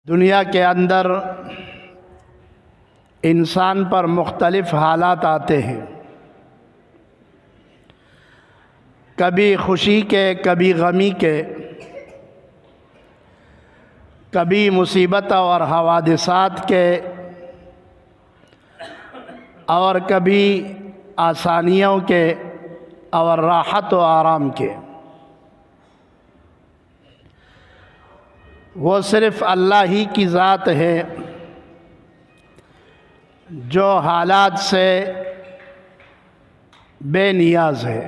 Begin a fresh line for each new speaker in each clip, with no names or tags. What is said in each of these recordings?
दुनिया के अंदर इंसान पर मुख्तलिफ़ हालात आते हैं, कभी खुशी के, कभी गमी के, कभी मुसीबत और हवादिसात के, और कभी आसानियों के और राहत व आराम के। वो सिर्फ़ अल्लाह ही की ज़ात है जो हालात से बेनियाज है।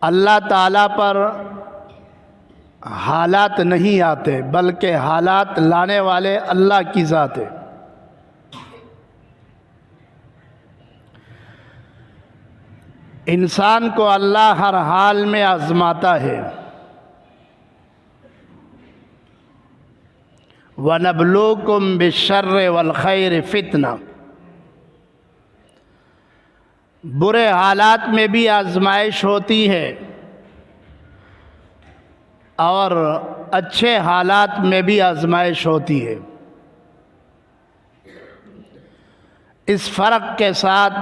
अल्लाह ताला पर हालात नहीं आते, बल्कि हालात लाने वाले अल्लाह की ज़ात है। इंसान को अल्लाह हर हाल में आज़माता है। वनब्लूकुम बिश्शर्रि वल खैरि फितना, बुरे हालात में भी आजमाइश होती है और अच्छे हालात में भी आजमाइश होती है। इस फ़र्क के साथ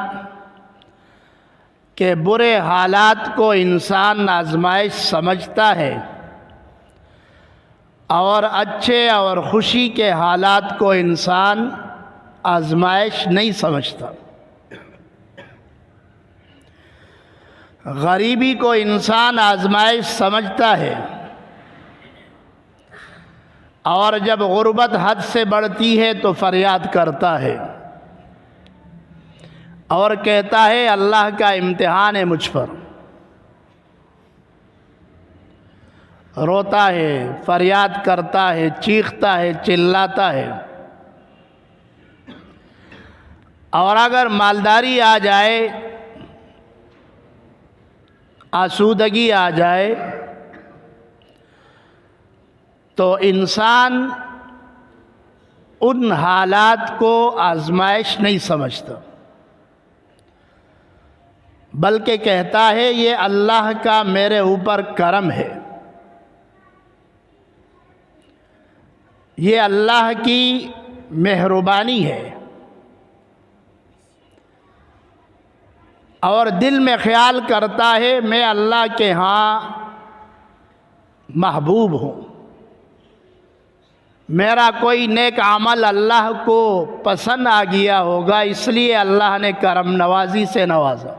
कि बुरे हालात को इंसान आजमाइश समझता है और अच्छे और खुशी के हालात को इंसान आजमाइश नहीं समझता। गरीबी को इंसान आजमाइश समझता है और जब गुर्बत हद से बढ़ती है तो फरियाद करता है और कहता है अल्लाह का इम्तिहान है मुझ पर। रोता है, फरियाद करता है, चीखता है, चिल्लाता है। और अगर मालदारी आ जाए, आसूदगी आ जाए, तो इंसान उन हालात को आजमाइश नहीं समझता, बल्कि कहता है ये अल्लाह का मेरे ऊपर करम है, ये अल्लाह की मेहरबानी है। और दिल में ख्याल करता है मैं अल्लाह के यहाँ महबूब हूँ, मेरा कोई नेक अमल अल्लाह को पसंद आ गया होगा, इसलिए अल्लाह ने करम नवाजी से नवाजा।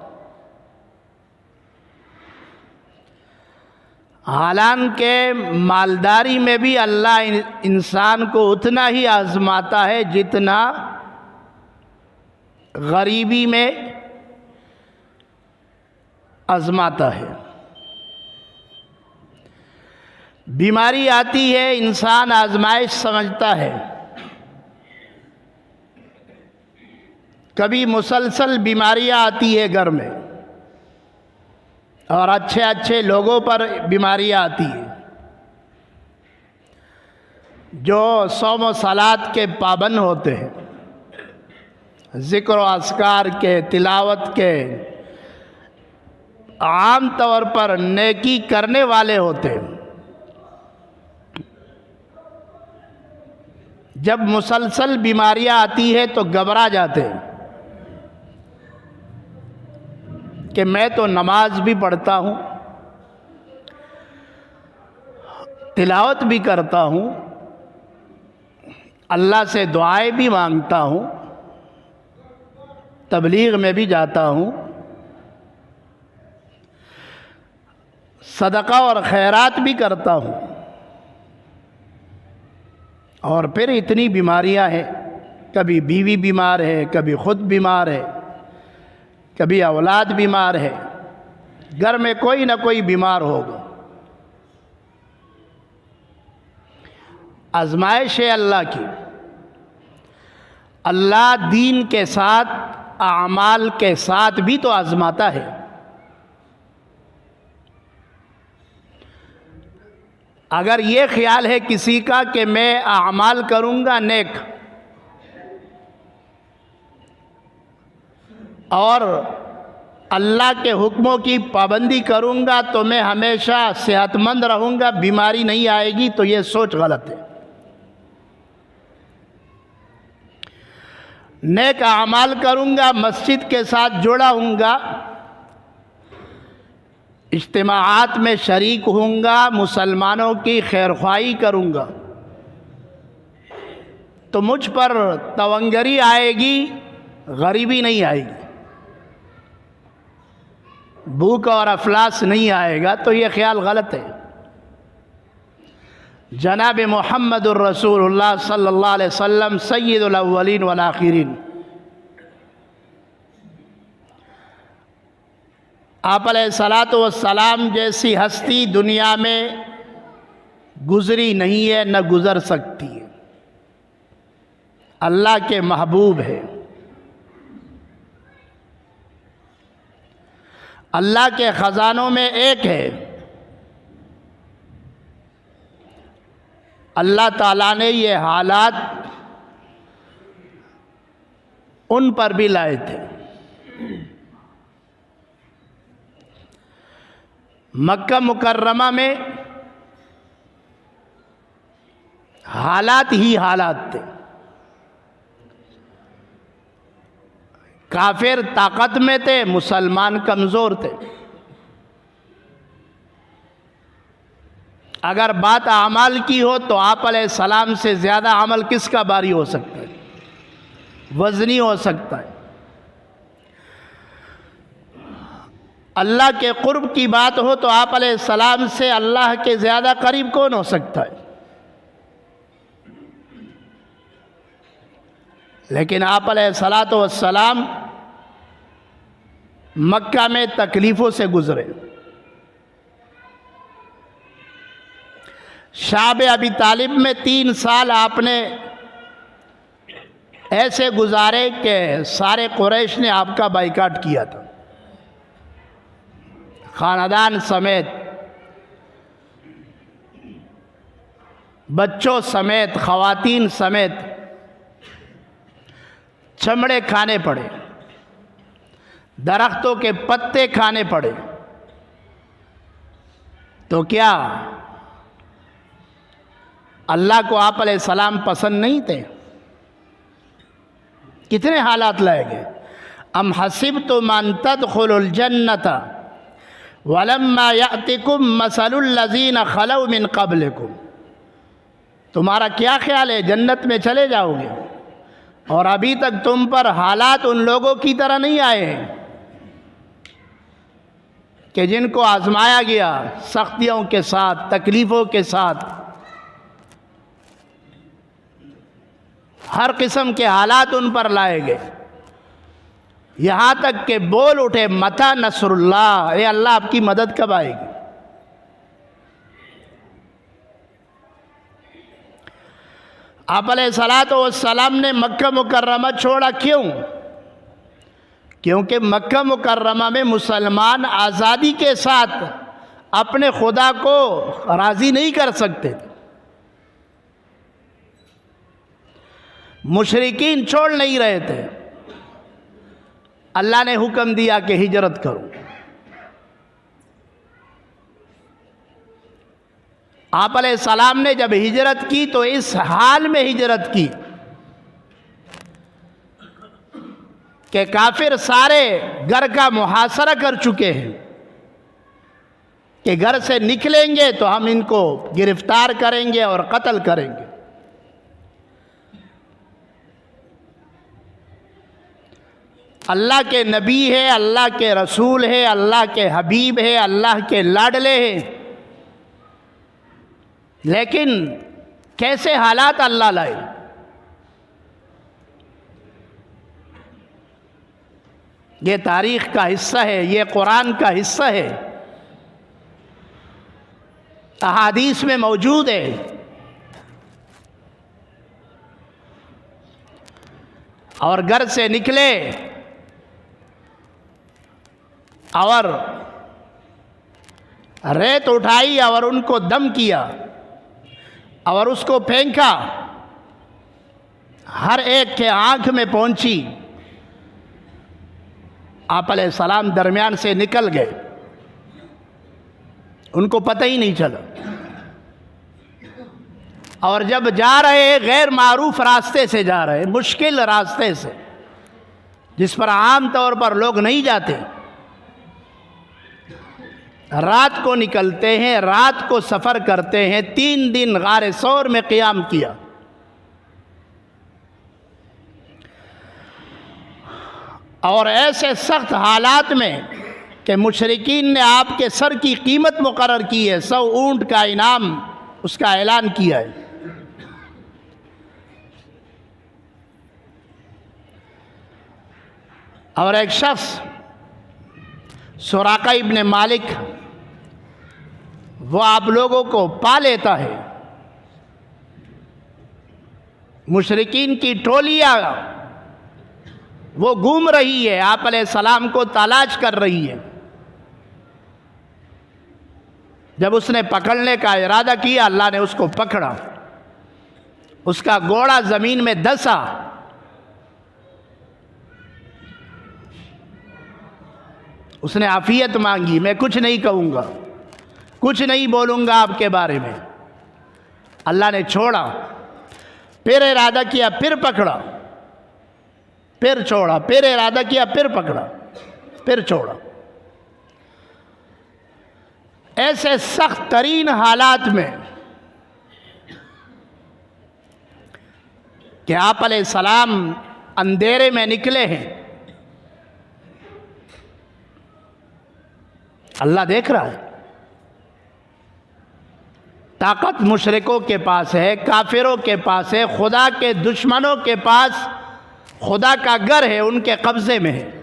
हालांकि मालदारी में भी अल्लाह इंसान को उतना ही आजमाता है जितना गरीबी में आजमाता है। बीमारी आती है, इंसान आजमाइश समझता है। कभी मुसलसल बीमारियां आती है घर में और अच्छे अच्छे लोगों पर बीमारियां आती है जो सौम व सलात के पाबंद होते हैं, ज़िक्र व अस्कार के, तिलावत के, आम तौर पर नेकी करने वाले होते हैं। जब मुसलसल बीमारियां आती है तो घबरा जाते हैं कि मैं तो नमाज भी पढ़ता हूँ, तिलावत भी करता हूँ, अल्लाह से दुआएं भी मांगता हूँ, तबलीग में भी जाता हूँ, सदका और खैरात भी करता हूँ, और फिर इतनी बीमारियां हैं। कभी बीवी बीमार है, कभी खुद बीमार है, कभी औलाद बीमार है, घर में कोई ना कोई बीमार होगा। आजमाइश है अल्लाह की। अल्लाह दीन के साथ, आमाल के साथ भी तो आजमाता है। अगर ये ख्याल है किसी का कि मैं आमाल करूँगा नेक और अल्लाह के हुक्मों की पाबंदी करूँगा तो मैं हमेशा सेहतमंद रहूँगा, बीमारी नहीं आएगी, तो ये सोच गलत है। नेक अमाल करूँगा, मस्जिद के साथ जुड़ा हूँगा, इज्तिमाआत में शरीक होऊंगा, मुसलमानों की खैरख्वाही करूँगा, तो मुझ पर तवंगरी आएगी, गरीबी नहीं आएगी, भूख और अफलास नहीं आएगा। तो ये ख्याल गलत है। जनाब मुहम्मदुर रसूलुल्लाह सल्लल्लाहु अलैहि वसल्लम सय्यदुल अव्वलीन वल आखिरीन, आप अलैहिस्सलातु वस्सलाम जैसी हस्ती दुनिया में गुजरी नहीं है, न गुज़र सकती है। अल्लाह के महबूब है, अल्लाह के ख़ज़ानों में एक है। अल्लाह ताला ने ये हालात उन पर भी लाए थे। मक्का मुकर्रमा में हालात ही हालात थे। काफिर ताकत में थे, मुसलमान कमज़ोर थे। अगर बात अमाल की हो तो आप अलैहिस्सलाम से ज़्यादा अमल किसका बारी हो सकता है? वज़नी हो सकता है। अल्लाह के क़ुर्ब की बात हो तो आप अलैहिस्सलाम से अल्लाह के ज़्यादा करीब कौन हो सकता है? लेकिन आप अलैहिस्सलातु वस्सलाम मक्का में तकलीफ़ों से गुज़रे। शाब अबी तालिब में 3 साल आपने ऐसे गुजारे कि सारे कुरैश ने आपका बाइकाट किया था, ख़ानदान समेत, बच्चों समेत, ख़वातीन समेत चमड़े खाने पड़े, दरख्तों के पत्ते खाने पड़े। तो क्या अल्लाह को आप अलैहिस्सलाम पसंद नहीं थे? कितने हालात लाए गए। अम हसिबतुम अन तदखुलुल जन्नता वलम्मा यातिकुम मसलुल लज़ीना खलौ मिन क़ब्लिकुम, तुम्हारा क्या ख्याल है जन्नत में चले जाओगे और अभी तक तुम पर हालात उन लोगों की तरह नहीं आए हैं कि जिनको आजमाया गया सख्तियों के साथ, तकलीफ़ों के साथ, हर किस्म के हालात उन पर लाए गए। यहाँ तक के बोल उठे, मता नसरुल्लाह, ये अल्लाह आपकी मदद कब आएगी? आप अलैहिस्सलातु वस्सलाम ने मक्का मुकर्रमा छोड़ा, क्यों? क्योंकि मक्का मुकर्रमा में मुसलमान आज़ादी के साथ अपने खुदा को राज़ी नहीं कर सकते थे। मुशरिकीन छोड़ नहीं रहे थे। अल्लाह ने हुक्म दिया कि हिजरत करो। आप अलैहिस्सलाम ने जब हिजरत की तो इस हाल में हिजरत की कि काफिर सारे घर का मुहासरा कर चुके हैं कि घर से निकलेंगे तो हम इनको गिरफ्तार करेंगे और कत्ल करेंगे। अल्लाह के नबी है, अल्लाह के रसूल है, अल्लाह के हबीब है, अल्लाह के लाडले हैं, लेकिन कैसे हालात अल्लाह लाए। ये तारीख़ का हिस्सा है, ये कुरान का हिस्सा है, अहादीस में मौजूद है। और घर से निकले और रेत उठाई और उनको दम किया और उसको फेंका, हर एक के आंख में पहुंची आप अलैहिस्सलाम दरमियान से निकल गए, उनको पता ही नहीं चला। और जब जा रहे गैर मारूफ रास्ते से जा रहे, मुश्किल रास्ते से, जिस पर आम तौर पर लोग नहीं जाते, रात को निकलते हैं, रात को सफ़र करते हैं। 3 दिन गारे सौर में क़ियाम किया। और ऐसे सख्त हालात में कि मुशरिकीन ने आपके सर की कीमत मुकर्रर की है, 100 ऊंट का इनाम उसका ऐलान किया है। और एक शख्स सुराका इब्न मालिक, वो आप लोगों को पा लेता है। मुशरिकीन की टोलियां वो घूम रही है, आप अलैहिस्सलाम को तलाश कर रही है। जब उसने पकड़ने का इरादा किया, अल्लाह ने उसको पकड़ा, उसका घोड़ा ज़मीन में धंसा। उसने आफियत मांगी, मैं कुछ नहीं कहूँगा, कुछ नहीं बोलूँगा आपके बारे में। अल्लाह ने छोड़ा, फिर इरादा किया, फिर पकड़ा, फिर छोड़ा, फिर इरादा किया, फिर पकड़ा, फिर छोड़ा। ऐसे सख्त तरीन हालात में कि आप अलैहिस्सलाम अंधेरे में निकले हैं, अल्लाह देख रहा है। ताकत मुशरिकों के पास है, काफिरों के पास है, खुदा के दुश्मनों के पास खुदा का घर है, उनके कब्जे में है।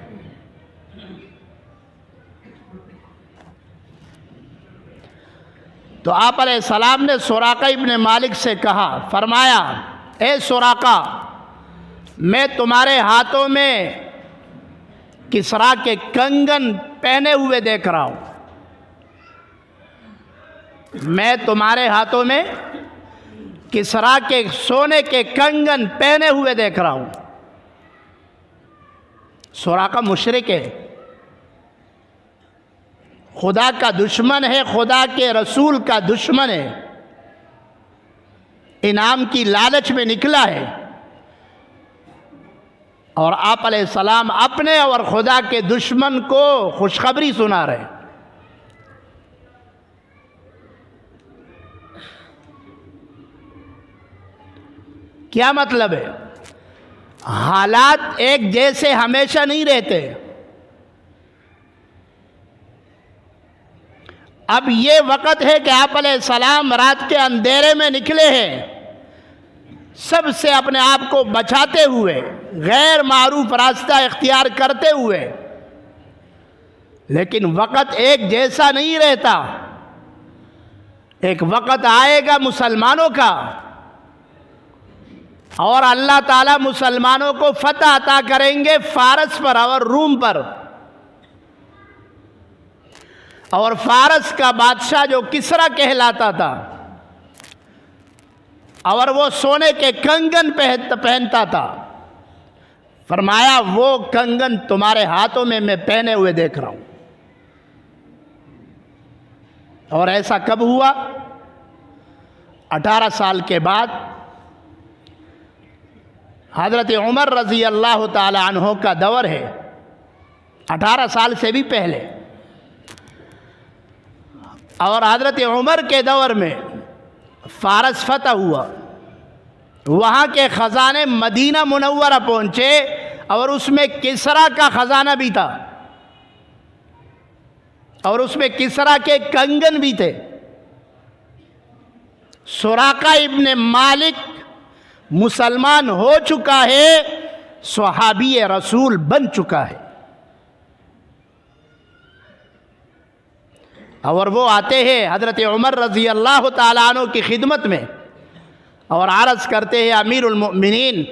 तो आप अलैहिस्सलाम ने सुराका इब्न मालिक से कहा, फरमाया, ए सुराका, मैं तुम्हारे हाथों में किसरा के कंगन पहने हुए देख रहा हूं। मैं तुम्हारे हाथों में किसरा के सोने के कंगन पहने हुए देख रहा हूं। सुराका मुशरिक है, खुदा का दुश्मन है, खुदा के रसूल का दुश्मन है, इनाम की लालच में निकला है। और आप अलैहिस्सलाम अपने और खुदा के दुश्मन को खुशखबरी सुना रहे। क्या मतलब है? हालात एक जैसे हमेशा नहीं रहते। अब ये वक़्त है कि आप अलैहिस्सलाम रात के अंधेरे में निकले हैं, सबसे अपने आप को बचाते हुए, गैर मारूफ रास्ता इख्तियार करते हुए। लेकिन वक़्त एक जैसा नहीं रहता। एक वक़्त आएगा मुसलमानों का, और अल्लाह ताला मुसलमानों को फतह अता करेंगे फारस पर और रूम पर। और फारस का बादशाह जो किसरा कहलाता था, और वो सोने के कंगन पहनता था, फरमाया वो कंगन तुम्हारे हाथों में मैं पहने हुए देख रहा हूं। और ऐसा कब हुआ? 18 साल के बाद हज़रत उमर रज़ी अल्लाह ताला अन्हो का दौर है। 18 साल से भी पहले। और हज़रत उमर के दौर में फारस फतह हुआ, वहाँ के ख़जाने मदीना मुनव्वरा पहुँचे, और उसमें किसरा का ख़जाना भी था, और उसमें किसरा के कंगन भी थे। सुराका इब्न मालिक मुसलमान हो चुका है, सहाबी रसूल बन चुका है। और वो आते हैं हज़रत उमर रज़ी अल्लाह ताला अन्हु की खिदमत में, और अर्ज़ करते हैं, अमीरुल मोमिनीन,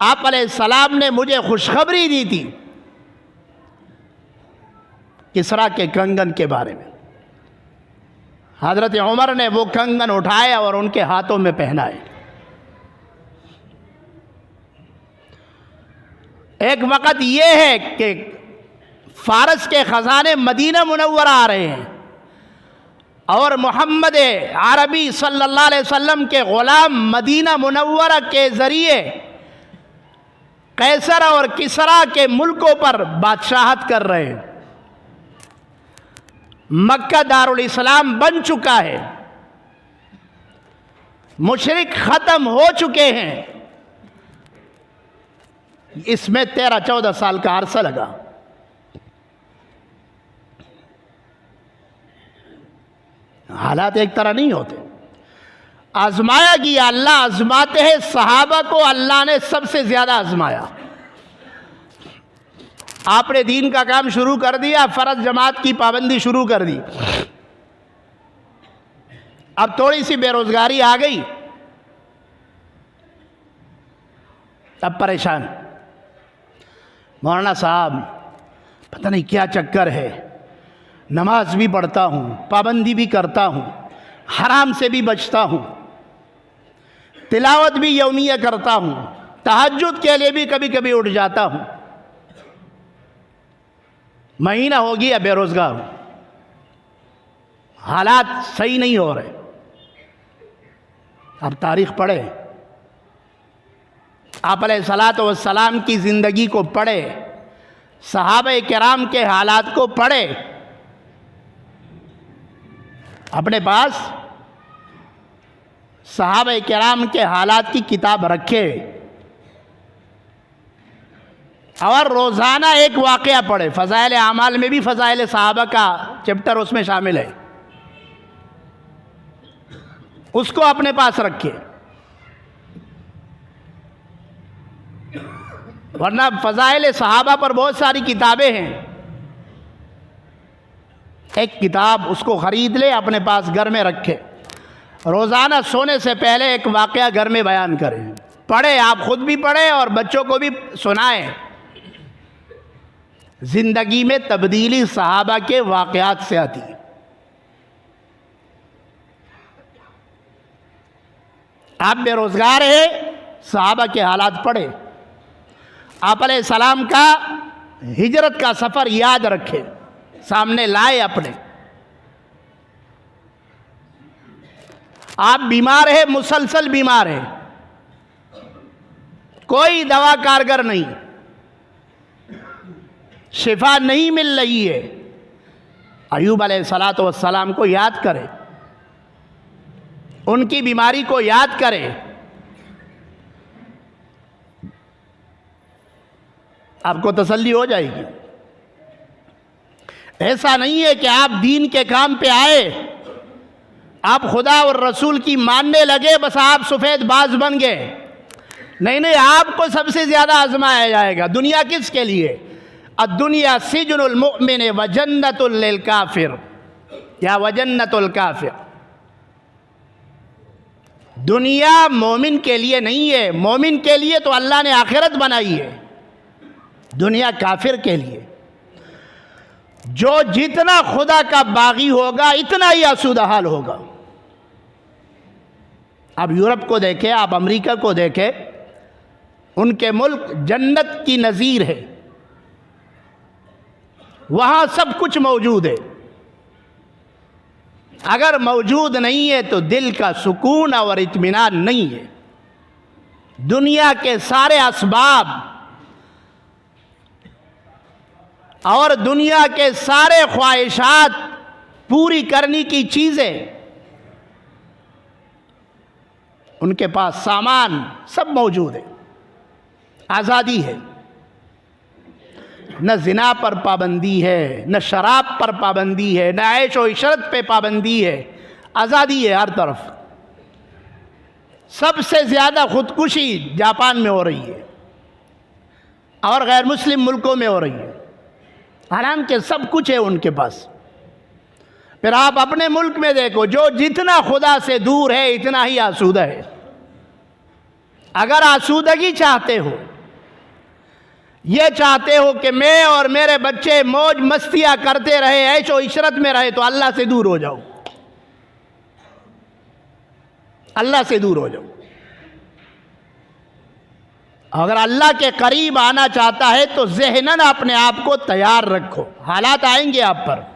आप अलैहिस्सलाम ने मुझे खुशखबरी दी थी किसरा के कंगन के बारे में। हज़रत उमर ने वो कंगन उठाए और उनके हाथों में पहनाए। एक वक़्त ये है कि फारस के ख़जाने मदीना मुनव्वरा आ रहे हैं और मोहम्मद अरबी सल्लल्लाहु अलैहि वसल्लम के ग़ुलाम मदीना मुनव्वरा के ज़रिए कैसर और किसरा के मुल्कों पर बादशाहत कर रहे हैं। मक्का दारुल इस्लाम बन चुका है, मुशरिक ख़त्म हो चुके हैं। इसमें 13-14 साल का अरसा लगा। हालात एक तरह नहीं होते, आजमाया गया। अल्लाह आजमाते हैं। सहाबा को अल्लाह ने सबसे ज़्यादा आजमाया। आपने दीन का काम शुरू कर दिया, फ़र्ज जमात की पाबंदी शुरू कर दी, अब थोड़ी सी बेरोजगारी आ गई, अब परेशान। मौलाना साहब पता नहीं क्या चक्कर है, नमाज भी पढ़ता हूँ, पाबंदी भी करता हूँ, हराम से भी बचता हूँ, तिलावत भी यौमिया करता हूँ, तहज्जुद के लिए भी कभी कभी उठ जाता हूँ, महीना हो गया बेरोजगार हूँ, हालात सही नहीं हो रहे। अब तारीख पढ़े, आप अलैहिस्सलातु वस्सलाम की ज़िंदगी को पढ़े, सहाबा किराम के हालात को पढ़े, अपने पास सहाबा किराम के हालात की किताब रखे और रोज़ाना एक वाक़या पढ़े। फ़ज़ाइल आमाल में भी फ़ज़ाइल सहाबा का चैप्टर उसमें शामिल है, उसको अपने पास रखे, वरना फ़ज़ाइल सहाबा पर बहुत सारी किताबें हैं। एक किताब उसको ख़रीद ले, अपने पास घर में रखे, रोज़ाना सोने से पहले एक वाक़या घर में बयान करें, पढ़े, आप ख़ुद भी पढ़ें और बच्चों को भी सुनाएं। ज़िंदगी में तब्दीली सहाबा के वाक़यात से आती है। आप बेरोज़गार हैं, सहाबा के हालात पढ़े, आप अलैहिस्सलाम का हिजरत का सफ़र याद रखें, सामने लाए अपने। आप बीमार है, मुसलसल बीमार है, कोई दवा कारगर नहीं, शिफा नहीं मिल रही है, अय्यूब अलैहिस्सलातु वस्सलाम को याद करें, उनकी बीमारी को याद करें। आपको तसल्ली हो जाएगी। ऐसा नहीं है कि आप दीन के काम पे आए, आप खुदा और रसूल की मानने लगे, बस आप सफ़ेद बाज बन गए। नहीं नहीं, आपको सबसे ज़्यादा आजमाया जाएगा। दुनिया किसके लिए? अद्दुनिया सिजनुल मुमिन व जन्नतुल लिल काफिर या व जन्नतुल काफिर। दुनिया मोमिन के लिए नहीं है, मोमिन के लिए तो अल्लाह ने आखिरत बनाई है, दुनिया काफिर के लिए। जो जितना खुदा का बागी होगा इतना ही आसूदा हाल होगा। आप यूरोप को देखें, आप अमेरिका को देखें, उनके मुल्क जन्नत की नज़ीर है, वहाँ सब कुछ मौजूद है। अगर मौजूद नहीं है तो दिल का सुकून और इत्मीनान नहीं है। दुनिया के सारे असबाब और दुनिया के सारे ख्वाहिशात पूरी करने की चीज़ें, उनके पास सामान सब मौजूद है, आज़ादी है। न ज़िना पर पाबंदी है, न शराब पर पाबंदी है, न ऐश व इशरत पे पाबंदी है, आज़ादी है हर तरफ। सबसे ज़्यादा खुदकुशी जापान में हो रही है और गैर मुस्लिम मुल्कों में हो रही है, हालांकि सब कुछ है उनके पास। फिर आप अपने मुल्क में देखो, जो जितना खुदा से दूर है इतना ही आसूदा है। अगर आसूदगी चाहते हो, ये चाहते हो कि मैं और मेरे बच्चे मौज मस्तियां करते रहे, ऐशो इशरत में रहे, तो अल्लाह से दूर हो जाओ, अल्लाह से दूर हो जाओ। अगर अल्लाह के करीब आना चाहता है तो ज़हनन अपने आप को तैयार रखो। हालात आएंगे आप पर,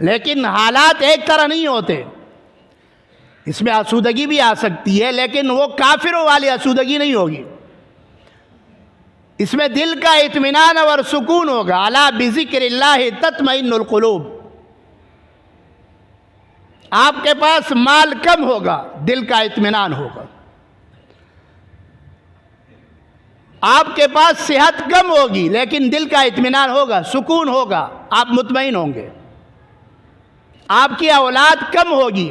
लेकिन हालात एक तरह नहीं होते। इसमें आसूदगी भी आ सकती है, लेकिन वो काफिरों वाली आसूदगी नहीं होगी। इसमें दिल का इत्मीनान और सुकून होगा। अला बिज़िक्रिल्लाहि तत्मइन्नुल क़ुलूब। आपके पास माल कम होगा, दिल का इत्मीनान होगा। आपके पास सेहत कम होगी, लेकिन दिल का इत्मीनान होगा, सुकून होगा, आप मुतमईन होंगे। आपकी औलाद कम होगी,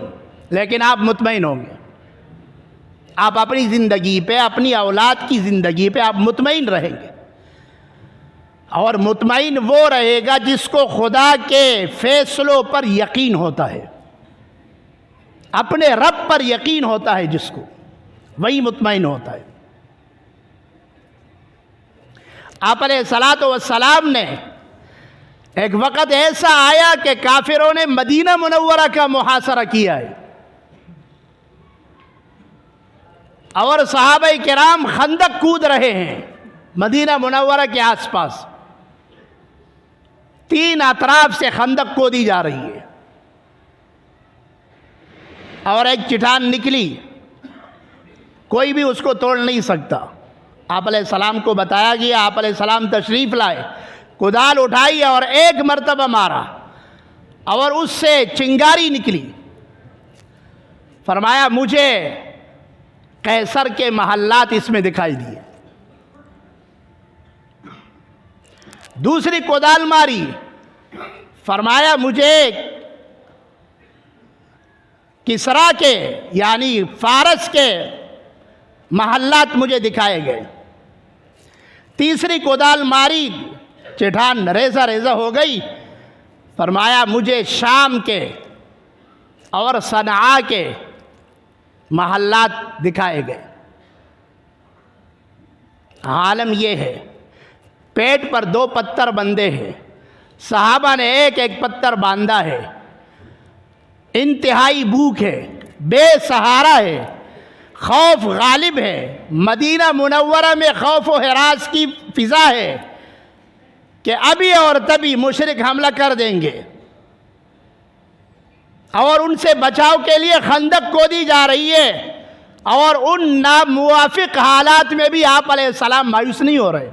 लेकिन आप मुतमईन होंगे। आप अपनी ज़िंदगी पे, अपनी औलाद की ज़िंदगी पे आप मुतमईन रहेंगे। और मुतमईन वो रहेगा जिसको खुदा के फैसलों पर यकीन होता है, अपने रब पर यकीन होता है, जिसको, वही मुतमईन होता है। आप अलैहिस्सलातु वस्सलाम ने एक वक़्त ऐसा आया कि काफिरों ने मदीना मुनव्वरा का मुहासरा किया है और सहाबा किराम खंदक कूद रहे हैं मदीना मुनव्वरा के आसपास। 3 अतराफ से खंदक खोदी जा रही है और एक चट्टान निकली, कोई भी उसको तोड़ नहीं सकता। आप अलैहिस्सलाम को बताया गया, आप अलैहिस्सलाम तशरीफ़ लाए, कुदाल उठाई और एक मरतबा मारा और उससे चिंगारी निकली। फरमाया मुझे कैसर के महल्लात इसमें दिखाई दिए। दूसरी कुदाल मारी, फरमाया मुझे किसरा के यानी फारस के महल्लात मुझे दिखाए गए। तीसरी कुदाल मारी, चट्टान रेजा रेजा हो गई। फरमाया मुझे शाम के और सनआ के महल्लात दिखाए गए। आलम यह है, पेट पर 2 पत्थर बंधे हैं, सहाबा ने एक एक पत्थर बांधा है, इंतहाई भूख है, बेसहारा है, खौफ गालिब है। मदीना मुनव्वरा में खौफ व हिरास की फिजा है कि अभी और तभी मुशरिक हमला कर देंगे और उनसे बचाव के लिए खंदक खोदी जा रही है। और उन नामुवाफिक हालात में भी आप अलैहिस्सलाम मायूस नहीं हो रहे।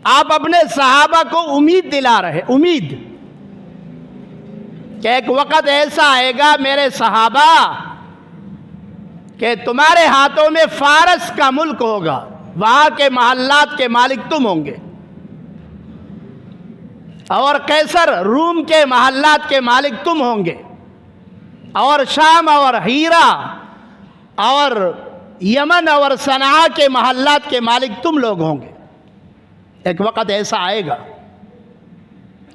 आप अपने सहाबा को उम्मीद दिला रहे, उम्मीद कि एक वक़्त ऐसा आएगा मेरे सहाबा कि तुम्हारे हाथों में फारस का मुल्क होगा, वहां के महल्लात के मालिक तुम होंगे, और कैसर रूम के महल्लात के मालिक तुम होंगे, और शाम और हीरा और यमन और सनआ के महल्लात के मालिक तुम लोग होंगे। एक वक़्त ऐसा आएगा।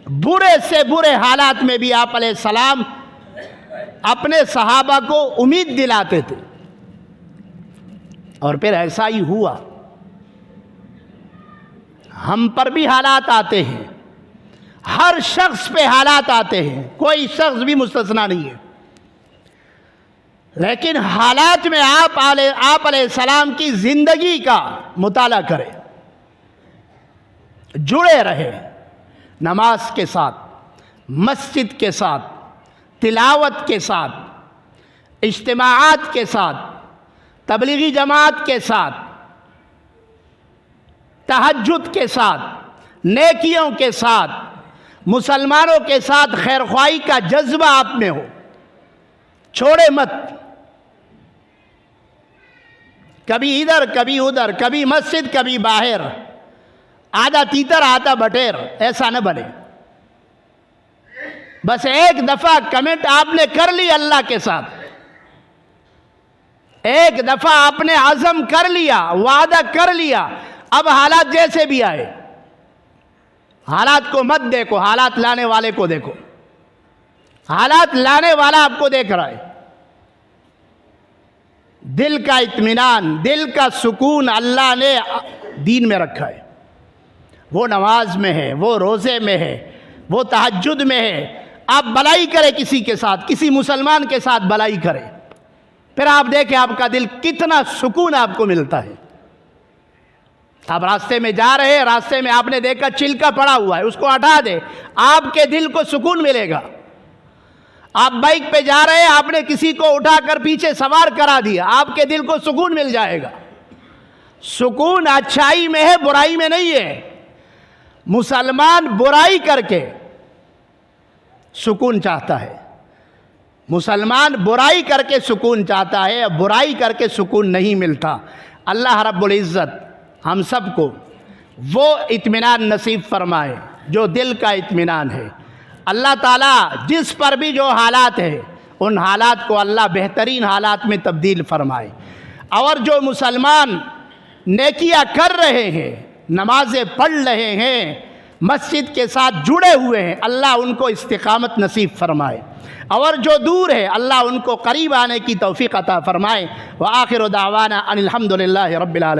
बुरे से बुरे हालात में भी आप अलैहिस्सलाम अपने सहाबा को उम्मीद दिलाते थे और फिर ऐसा ही हुआ। हम पर भी हालात आते हैं, हर शख्स पे हालात आते हैं, कोई शख्स भी मुस्तस्ना नहीं है। लेकिन हालात में आप अलैहिस्सलाम की ज़िंदगी का मुताला करें, जुड़े रहे नमाज के साथ, मस्जिद के साथ, तिलावत के साथ, इज्तिमाआत के साथ, तबलीगी जमात के साथ, तहज्जुद के साथ, नेकियों के साथ, मुसलमानों के साथ खैरख्वाही का जज्बा आप में हो, छोड़े मत। कभी इधर कभी उधर, कभी मस्जिद कभी बाहर, आधा तीतर आधा बटेर, ऐसा न बने। बस एक दफा कमिट आपने कर ली अल्लाह के साथ, एक दफा आपने आज़म कर लिया, वादा कर लिया, अब हालात जैसे भी आए, हालात को मत देखो, हालात लाने वाले को देखो। हालात लाने वाला आपको देख रहा है। दिल का इत्मीनान, दिल का सुकून अल्लाह ने दीन में रखा है। वो नमाज में है, वो रोज़े में है, वो तहज्जुद में है। आप भलाई करें किसी के साथ, किसी मुसलमान के साथ भलाई करें, फिर आप देखें आपका दिल कितना सुकून आपको मिलता है। आप रास्ते में जा रहे हैं, रास्ते में आपने देखा छिलका पड़ा हुआ है, उसको हटा दे, आपके दिल को सुकून मिलेगा। आप बाइक पे जा रहे हैं, आपने किसी को उठाकर पीछे सवार करा दिया, आपके दिल को सुकून मिल जाएगा। सुकून अच्छाई में है, बुराई में नहीं है। मुसलमान बुराई करके सुकून चाहता है, मुसलमान बुराई करके सुकून चाहता है, बुराई करके सुकून नहीं मिलता। अल्लाह रब्बुल इज़्ज़त हम सबको वो इत्मीनान नसीब फरमाए जो दिल का इत्मीनान है। अल्लाह ताला जिस पर भी जो हालात है, उन हालात को अल्लाह बेहतरीन हालात में तब्दील फरमाए। और जो मुसलमान नेकियां कर रहे हैं, नमाज़ें पढ़ रहे हैं, मस्जिद के साथ जुड़े हुए हैं, अल्लाह उनको इस्तिकामत नसीब फरमाए। और जो दूर है, अल्लाह उनको करीब आने की तौफीक अता फरमाए। व आखिर दावाना अनिल हम्दुलिल्लाहि रब्बिल आलमीन।